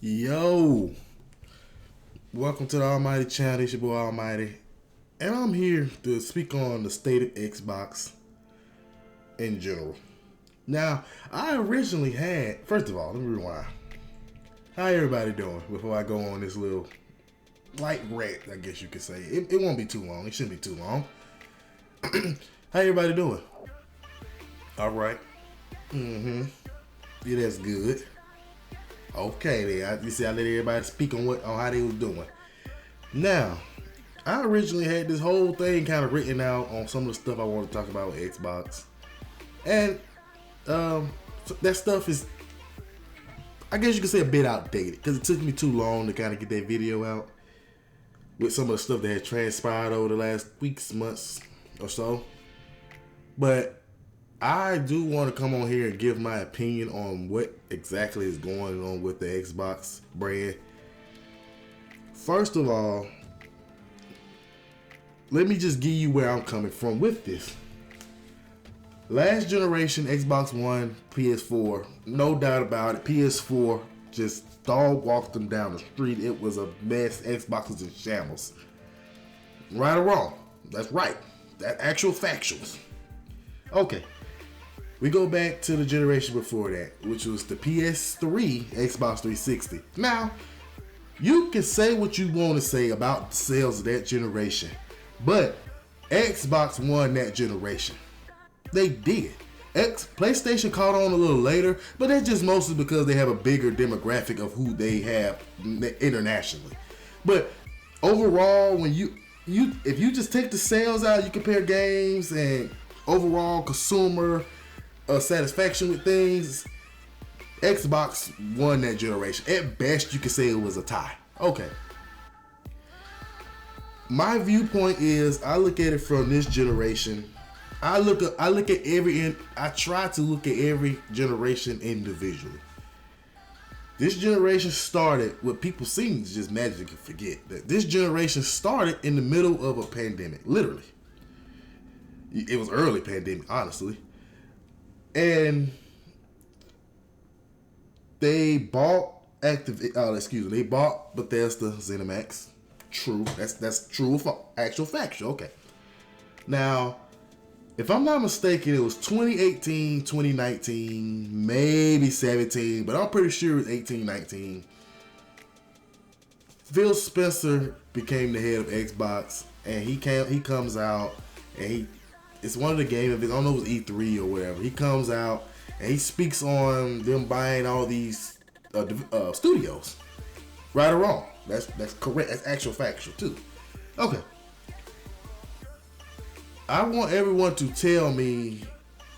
Yo, welcome to the Almighty Channel. It's your boy Almighty, and I'm here to speak on the state of Xbox in general. Now, I originally had, first of all, let me rewind. How everybody doing before I go on this little light rant, I guess you could say. It won't be too long. It shouldn't be too long. How everybody doing? All right. Yeah, that's good. Okay, then. You see, I let everybody speak on how they was doing. Now, I originally had this whole thing kind of written out on some of the stuff I want to talk about with Xbox, and that stuff is, I guess you could say, a bit outdated because it took me too long to kind of get that video out with some of the stuff that had transpired over the last weeks, months, or so. But I do want to come on here and give my opinion on what exactly is going on with the Xbox brand. First of all, let me just give you where I'm coming from with this. Last generation Xbox One, PS4, no doubt about it, PS4 just dog walked them down the street. It was a mess. Xbox was in shambles. Right or wrong? That's right. That's actual factuals. Okay. We go back to the generation before that, which was the PS3, Xbox 360. Now, you can say what you want to say about the sales of that generation, but Xbox won that generation. They did. PlayStation caught on a little later, but that's just mostly because they have a bigger demographic of who they have internationally. But overall, when if you just take the sales out, you compare games and overall consumer satisfaction with things, Xbox won that generation. At best, you could say it was a tie. Okay. My viewpoint is, I look at it from this generation. I try to look at every generation individually. This generation started, what people seem to just magically forget, that this generation started in the middle of a pandemic, literally. It was early pandemic, honestly. And they bought they bought Bethesda ZeniMax. True. That's true, actual factual. Okay. Now, if I'm not mistaken, it was 2018, 2019, maybe 17, but I'm pretty sure it was 18, 19. Phil Spencer became the head of Xbox, and he comes out, and it's one of the game events, I don't know if it was E3 or whatever. He comes out and he speaks on them buying all these studios. Right or wrong? That's correct. That's actual factual too. Okay. I want everyone to tell me,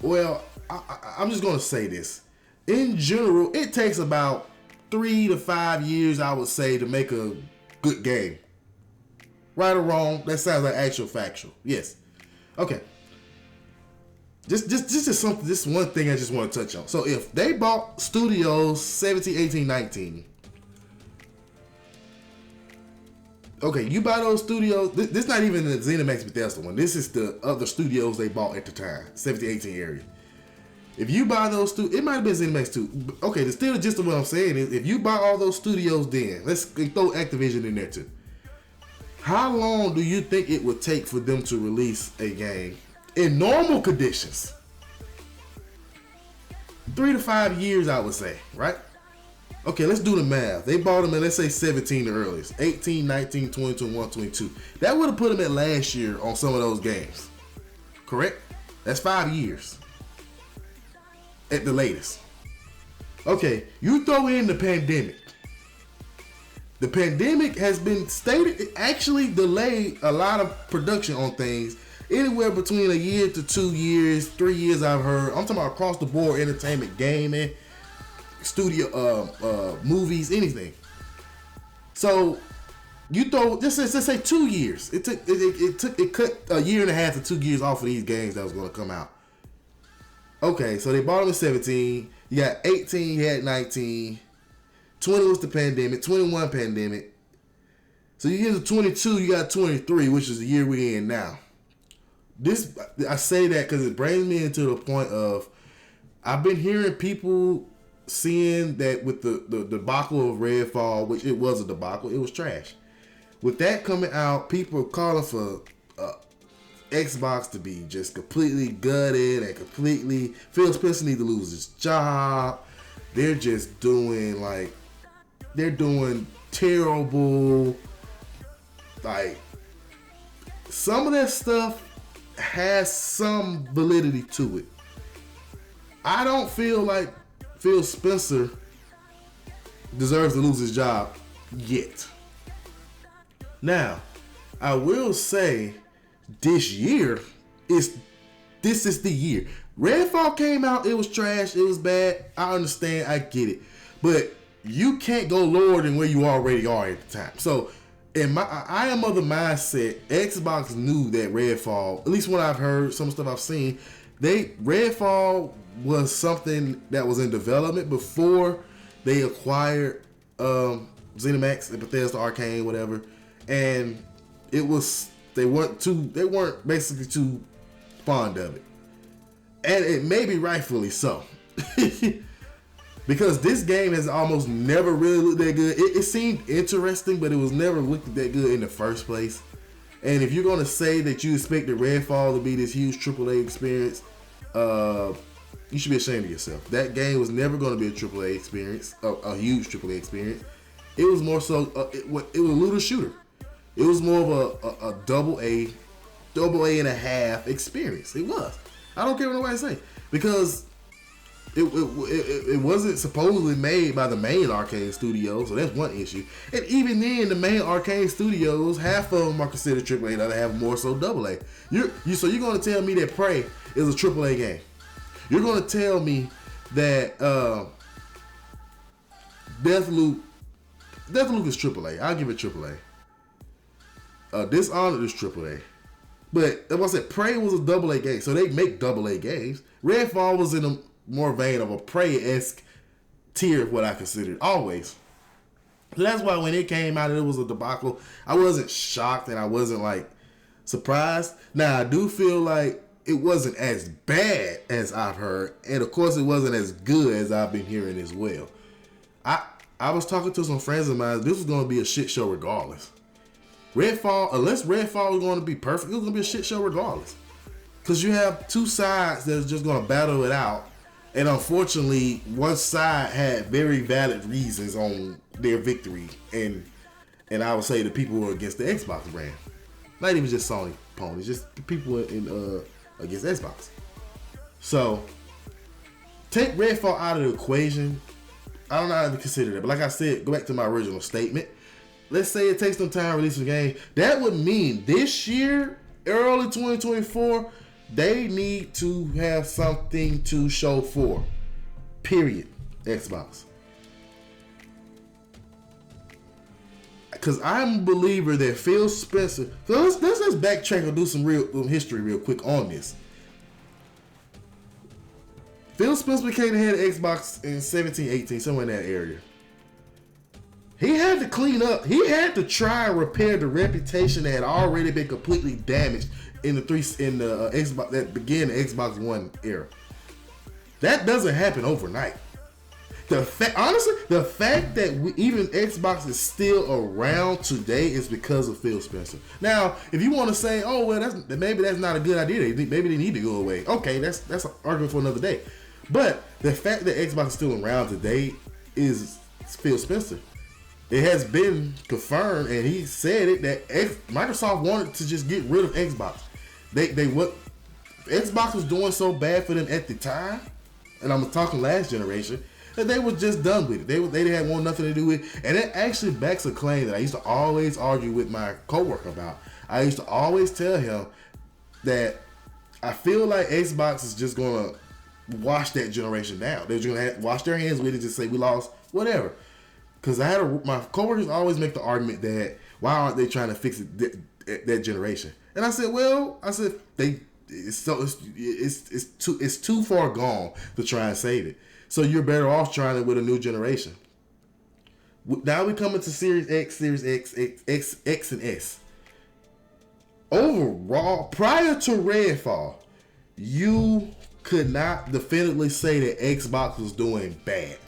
well, I'm just going to say this. In general, it takes about 3 to 5 years, I would say, to make a good game. Right or wrong? That sounds like actual factual. Yes. Okay. Just something. This one thing I just want to touch on. So if they bought studios 17, 18, 19. Okay, you buy those studios. This is not even the ZeniMax Bethesda one. This is the other studios they bought at the time, 17, 18 area. If you buy those studios, it might have been ZeniMax too. Okay, the still gist of what I'm saying is, if you buy all those studios, then let's throw Activision in there too. How long do you think it would take for them to release a game in normal conditions? 3 to 5 years, I would say, right? Okay, let's do the math. They bought them at, let's say, 17 the earliest. 18, 19, 20, 21, 22. That would have put them at last year on some of those games. Correct? That's 5 years. At the latest. Okay, you throw in the pandemic. The pandemic has been stated, it actually delayed a lot of production on things. Anywhere between a year to 2 years, 3 years I've heard. I'm talking about across the board, entertainment, gaming, studio, movies, anything. So you throw, let's say 2 years. It cut a year and a half to 2 years off of these games that was going to come out. Okay, so they bought them at 17. You got 18, you had 19. 20 was the pandemic, 21 pandemic. So you get to 22, you got 23, which is the year we're in now. I say that because it brings me into the point of, I've been hearing people seeing that with the debacle of Redfall, which it was a debacle, it was trash. With that coming out, people are calling for Xbox to be just completely gutted and completely. Phil Spencer need to lose his job. They're just doing they're doing terrible. Like, some of that stuff has some validity to it. I don't feel like Phil Spencer deserves to lose his job yet. Now, I will say this year this is the year. Redfall came out, it was trash, it was bad. I understand, I get it. But you can't go lower than where you already are at the time. So I am of the mindset Xbox knew that Redfall, at least what I've heard, some stuff I've seen, Redfall was something that was in development before they acquired ZeniMax and Bethesda Arcane, whatever, and it was they weren't basically too fond of it, and it may be rightfully so. Because this game has almost never really looked that good. It seemed interesting, but it was never looked that good in the first place. And if you're going to say that you expect the Redfall to be this huge AAA experience, you should be ashamed of yourself. That game was never going to be a AAA experience, a huge AAA experience. It was more so, it was a looter shooter. It was more of a double A and a half experience. It was. I don't care what nobody say, because it wasn't supposedly made by the main Arcane Studios, so that's one issue. And even then, the main Arcane Studios, half of them are considered AAA, the other half more so AA. So you're going to tell me that Prey is a AAA game? You're going to tell me that Deathloop is AAA? I'll give it AAA. Dishonored is AAA. But like I said, Prey was a AA game, so they make AA games. Redfall was in a more vein of a Prey-esque tier of what I considered always. So that's why when it came out and it was a debacle, I wasn't shocked and I wasn't like surprised. Now I do feel like it wasn't as bad as I've heard, and of course it wasn't as good as I've been hearing as well. I was talking to some friends of mine. This was going to be a shit show regardless. Redfall, unless Redfall was going to be perfect, it was going to be a shit show regardless. Because you have two sides that's just going to battle it out. And unfortunately, one side had very valid reasons on their victory. And I would say the people who are against the Xbox brand. Not even just Sony ponies, just the people against Xbox. So, take Redfall out of the equation. I don't know how to consider that. But like I said, go back to my original statement. Let's say it takes some time to release the game. That would mean this year, early 2024, they need to have something to show for. Period. Xbox. Because I'm a believer that Phil Spencer. So let's backtrack and do some real history real quick on this. Phil Spencer became the head of Xbox in 17, 18, somewhere in that area. He had to clean up. He had to try and repair the reputation that had already been completely damaged in the Xbox that began the Xbox One era. That doesn't happen overnight. Honestly, the fact that even Xbox is still around today is because of Phil Spencer. Now, if you want to say, "Oh well, maybe that's not a good idea. Maybe they need to go away." Okay, that's an argument for another day. But the fact that Xbox is still around today is Phil Spencer. It has been confirmed, and he said it, that Microsoft wanted to just get rid of Xbox. Xbox was doing so bad for them at the time, and I'm talking last generation, that they were just done with it. They didn't want nothing to do with it, and it actually backs a claim that I used to always argue with my coworker about. I used to always tell him that I feel like Xbox is just gonna wash that generation down. They're gonna wash their hands with it, just say we lost, whatever. Because my coworkers always make the argument that why aren't they trying to fix it that generation? And I said, it's too far gone to try and save it. So you're better off trying it with a new generation. Now we come into Series X, Series X and S. Overall, prior to Redfall, you could not definitively say that Xbox was doing bad.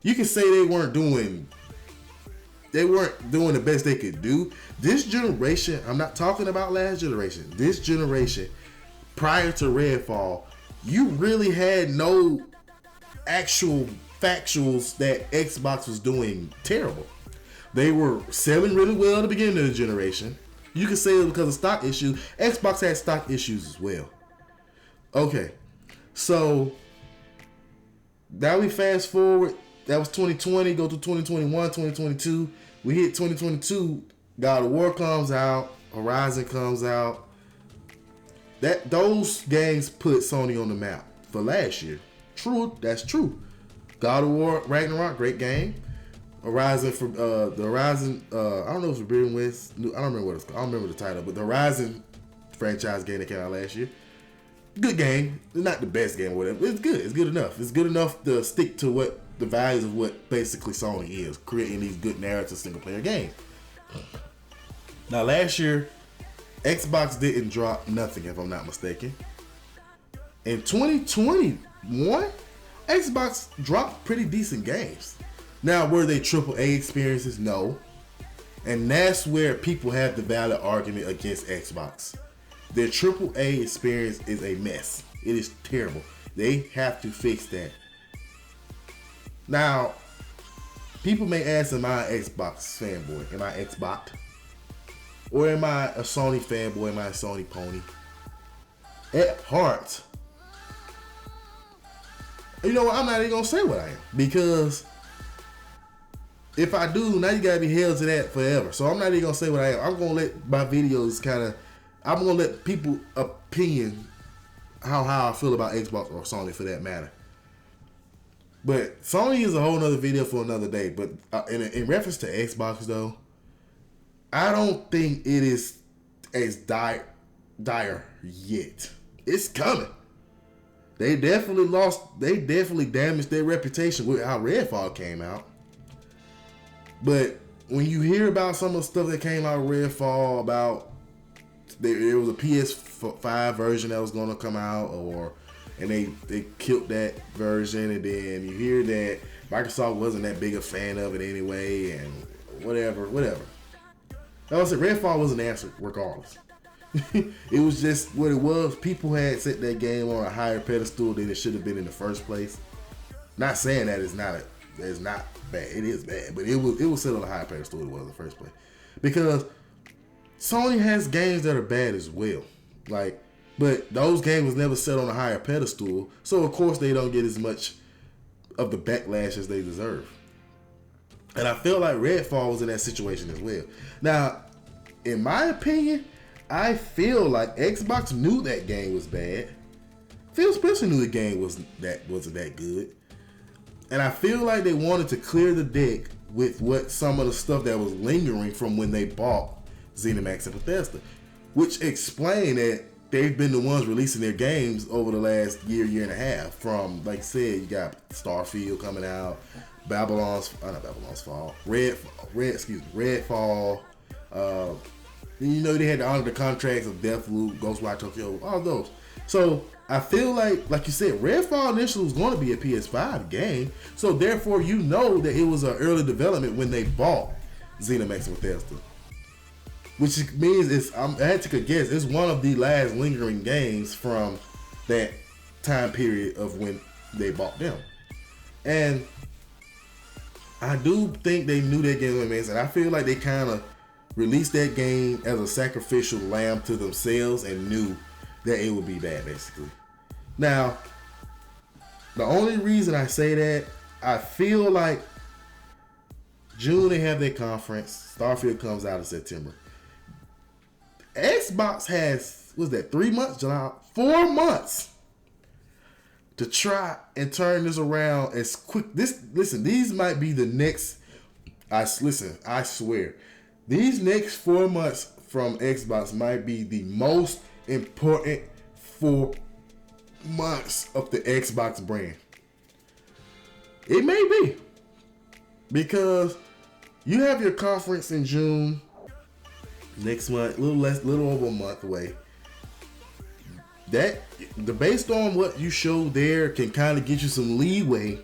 you can say they weren't doing the best they could do. This generation, I'm not talking about last generation. This generation, prior to Redfall, you really had no actual factuals that Xbox was doing terrible. They were selling really well at the beginning of the generation. You can say it because of stock issues. Xbox had stock issues as well. Okay, so now we fast forward. That was 2020, go to 2021, 2022. We hit 2022. God of War comes out. Horizon comes out. Those games put Sony on the map for last year. True, that's true. God of War Ragnarok, great game. Horizon for the Horizon. I don't know if it's Forbidden West. I don't remember what it's called. I don't remember the title, but the Horizon franchise game that came out last year. Good game. It's not the best game or whatever. It's good. It's good enough. It's good enough to stick to what the values of what basically Sony is, creating these good narrative single player games. Now last year, Xbox didn't drop nothing, if I'm not mistaken. In 2021, Xbox dropped pretty decent games. Now, were they AAA experiences? No. And that's where people have the valid argument against Xbox. Their AAA experience is a mess. It is terrible. They have to fix that. Now, people may ask, am I an Xbox fanboy? Am I Xbox? Or am I a Sony fanboy? Am I a Sony pony? At heart, you know what? I'm not even going to say what I am. Because if I do, now you got to be held to that forever. So I'm not even going to say what I am. I'm going to let my videos I'm going to let people opinion how I feel about Xbox or Sony for that matter. But Sony is a whole nother video for another day. But in reference to Xbox though, I don't think it is as dire yet. It's coming. They definitely damaged their reputation with how Redfall came out. But when you hear about some of the stuff that came out of Redfall, about there was a PS5 version that was going to come out, and they killed that version, and then you hear that Microsoft wasn't that big a fan of it anyway, and whatever. Like I said, Redfall wasn't answered regardless. It was just what it was. People had set that game on a higher pedestal than it should have been in the first place. Not saying that it's not bad. It is bad, but it was set on a higher pedestal than it was in the first place. Because Sony has games that are bad as well. But those games was never set on a higher pedestal, so of course they don't get as much of the backlash as they deserve. And I feel like Redfall was in that situation as well. Now, in my opinion, I feel like Xbox knew that game was bad. Phil Spencer knew the game wasn't that good. And I feel like they wanted to clear the deck with what some of the stuff that was lingering from when they bought ZeniMax and Bethesda, which explained that they've been the ones releasing their games over the last year and a half. From, like I said, you got Starfield coming out, Redfall. They had to honor the contracts of Deathloop, Ghostwire Tokyo, all those. So I feel like you said, Redfall initially was going to be a PS5 game. So therefore, you know that it was an early development when they bought ZeniMax and Bethesda. Which means I had to guess, it's one of the last lingering games from that time period of when they bought them. And I do think they knew that game was amazing. I feel like they kind of released that game as a sacrificial lamb to themselves and knew that it would be bad, basically. Now, the only reason I say that, I feel like June they have their conference. Starfield comes out in September. Xbox has, 3 months? July? 4 months to try and turn this around as quick. These might be the next. I swear, these next 4 months from Xbox might be the most important 4 months of the Xbox brand. It may be, because you have your conference in June. Next month, little over a month away. Based on what you showed there, can kind of get you some leeway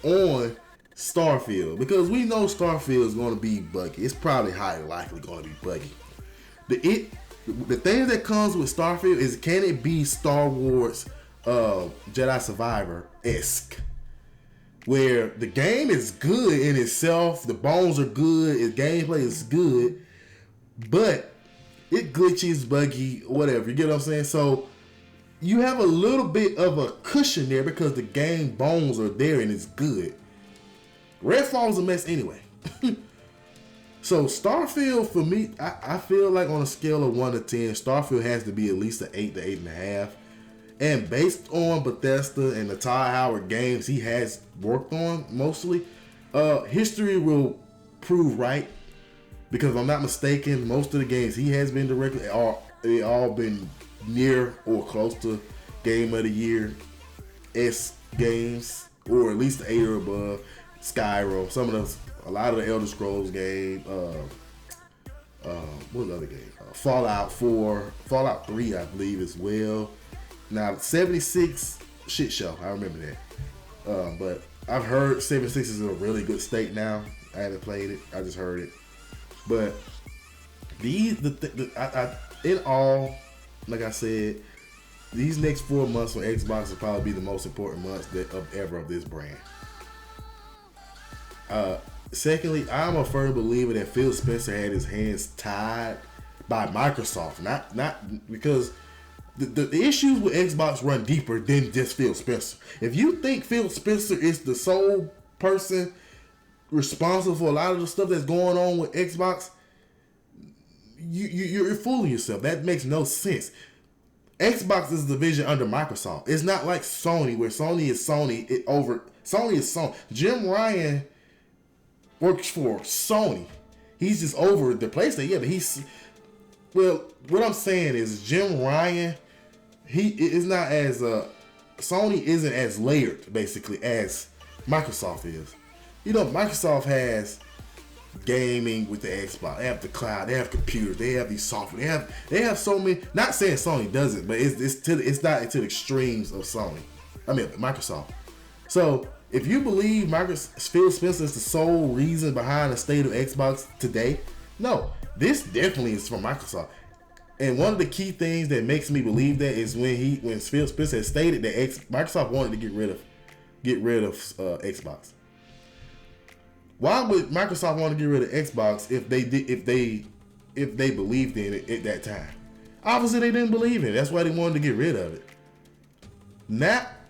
on Starfield, because we know Starfield is going to be buggy. It's probably highly likely going to be buggy. The thing that comes with Starfield is, can it be Star Wars Jedi Survivor-esque? Where the game is good in itself, the bones are good, its gameplay is good, but it glitches, buggy, whatever. You get what I'm saying? So you have a little bit of a cushion there because the game bones are there and it's good. Redfall's a mess anyway. So Starfield, for me, I feel like on a scale of 1 to 10, Starfield has to be at least an 8 to 8.5. And based on Bethesda and the Todd Howard games he has worked on mostly, history will prove right. Because if I'm not mistaken, most of the games he has been directed they all been near or close to Game of the Year games, or at least 8 or above. Skyrim, a lot of the Elder Scrolls game. What was the other game? Fallout 4, Fallout 3, I believe as well. Now 76 shit show, I remember that. But I've heard 76 is in a really good state now. I haven't played it, I just heard it. But in all, like I said, these next 4 months for Xbox will probably be the most important months ever of this brand. Secondly, I'm a firm believer that Phil Spencer had his hands tied by Microsoft, not because the issues with Xbox run deeper than just Phil Spencer. If you think Phil Spencer is the sole person responsible for a lot of the stuff that's going on with Xbox, you're fooling yourself. That makes no sense. Xbox is the division under Microsoft. It's not like Sony, where Sony is Sony. Sony is Sony. Jim Ryan works for Sony. He's just over the PlayStation. Yeah, but what I'm saying is Jim Ryan, he is not as Sony isn't as layered basically as Microsoft is. You know, Microsoft has gaming with the Xbox. They have the cloud. They have computers. They have these software. They have so many. Not saying Sony doesn't, but it's not to the extremes of Sony. I mean Microsoft. So if you believe Phil Spencer is the sole reason behind the state of Xbox today, no, this definitely is from Microsoft. And one of the key things that makes me believe that is when Phil Spencer has stated that Microsoft wanted to get rid of Xbox. Why would Microsoft want to get rid of Xbox if they believed in it at that time? Obviously, they didn't believe in it. That's why they wanted to get rid of it.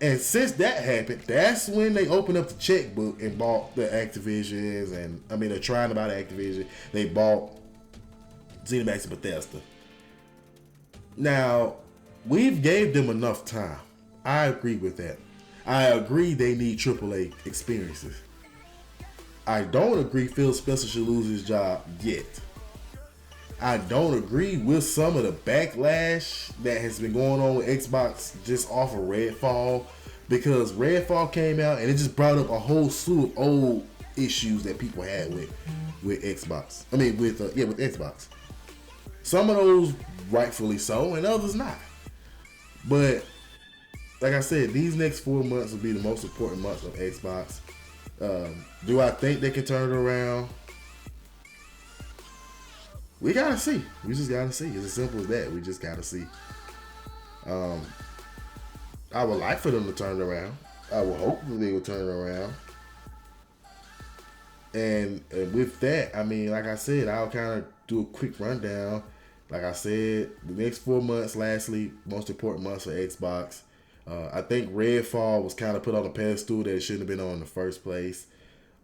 And since that happened, that's when they opened up the checkbook and bought the Activisions, and they're trying to buy the Activision. They bought ZeniMax and Bethesda. Now, we've gave them enough time. I agree with that. I agree they need AAA experiences. I don't agree Phil Spencer should lose his job yet. I don't agree with some of the backlash that has been going on with Xbox just off of Redfall, because Redfall came out and it just brought up a whole slew of old issues that people had with Xbox. With Xbox. Some of those rightfully so, and others not. But like I said, these next 4 months will be the most important months of Xbox. Do I think they can turn it around? We gotta see. We just gotta see. It's as simple as that. We just gotta see. I would like for them to turn it around. I would hope that they will turn it around. And with that, like I said, I'll kind of do a quick rundown. Like I said, the next 4 months, lastly, most important months for Xbox. I think Redfall was kind of put on a pedestal that it shouldn't have been on in the first place.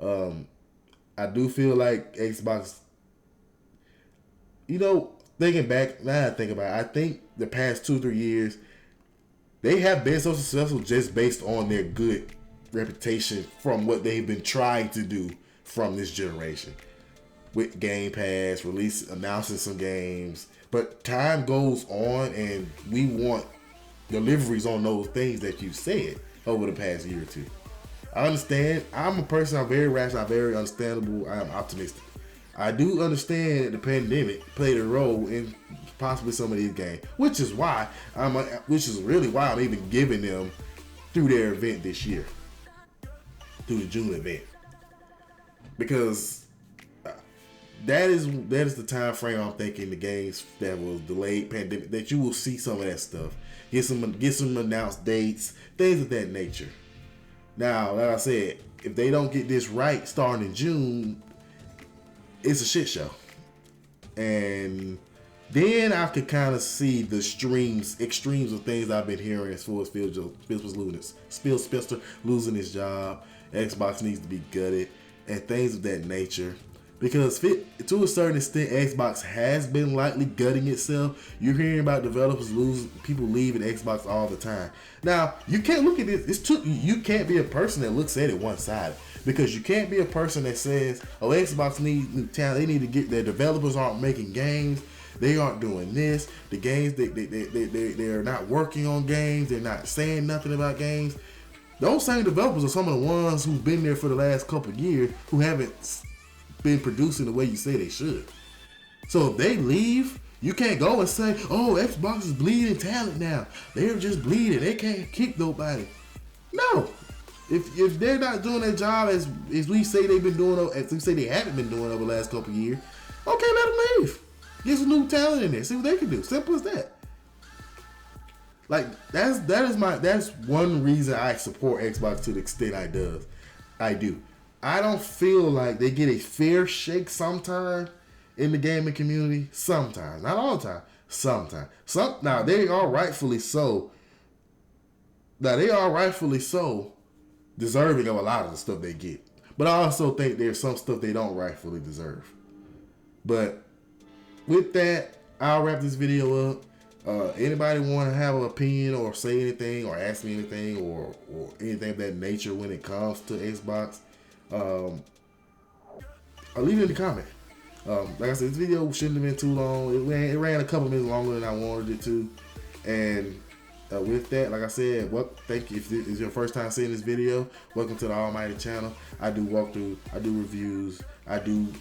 I do feel like Xbox, thinking back, now I think about it, I think the past 2-3 years, they have been so successful just based on their good reputation from what they've been trying to do from this generation. With Game Pass, announcing some games. But time goes on and we want deliveries on those things that you said over the past year or two. I understand. I'm a person, I'm very rational, I'm very understandable, I'm optimistic. I do understand that the pandemic played a role in possibly some of these games, which is really why I'm even giving them through their event this year, through the June event. because that is the time frame I'm thinking the games that was delayed pandemic, that you will see some of that stuff. Get some announced dates, things of that nature. Now, like I said, if they don't get this right starting in June, it's a shit show. And then I could kind of see the extremes of things I've been hearing as far as Phil Spencer losing his job, Xbox needs to be gutted, and things of that nature. Because to a certain extent, Xbox has been lightly gutting itself. You're hearing about developers people leaving Xbox all the time. Now, you can't look at this. You can't be a person that looks at it one-sided. Because you can't be a person that says, oh, Xbox needs new talent. They need to get their developers aren't making games. They aren't doing this. The games, they're not working on games. They're not saying nothing about games. Those same developers are some of the ones who've been there for the last couple of years who haven't been producing the way you say they should. So if they leave, you can't go and say, oh, Xbox is bleeding talent now. They're just bleeding. They can't keep nobody. No. If they're not doing their job as we say they've been doing, as we say they haven't been doing over the last couple of years, okay, let them leave. Get some new talent in there. See what they can do. Simple as that. Like that's one reason I support Xbox to the extent I do. I don't feel like they get a fair shake sometimes in the gaming community. Sometimes, not all the time. Sometimes. Now they are rightfully so. Deserving of a lot of the stuff they get. But I also think there's some stuff they don't rightfully deserve. But with that, I'll wrap this video up. Anybody want to have an opinion or say anything or ask me anything or anything of that nature when it comes to Xbox, I'll leave it in the comment. Like I said, this video shouldn't have been too long. It ran a couple minutes longer than I wanted it to. And with that, like I said, thank you. If this is your first time seeing this video, welcome to the Almighty channel. I do walkthrough, I do reviews, I do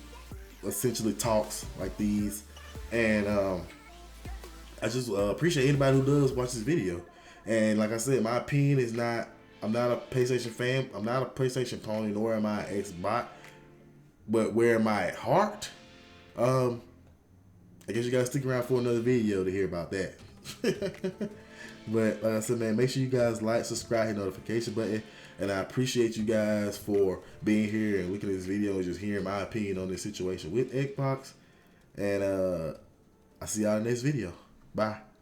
essentially talks like these, and I just appreciate anybody who does watch this video. And like I said, my opinion is not, I'm not a PlayStation fan, I'm not a PlayStation pony, nor am I an Xbox, but where am I at heart? I guess you gotta stick around for another video to hear about that. But like I said, man, make sure you guys like, subscribe, hit the notification button. And I appreciate you guys for being here and looking at this video and just hearing my opinion on this situation with Xbox. And I'll see y'all in the next video. Bye.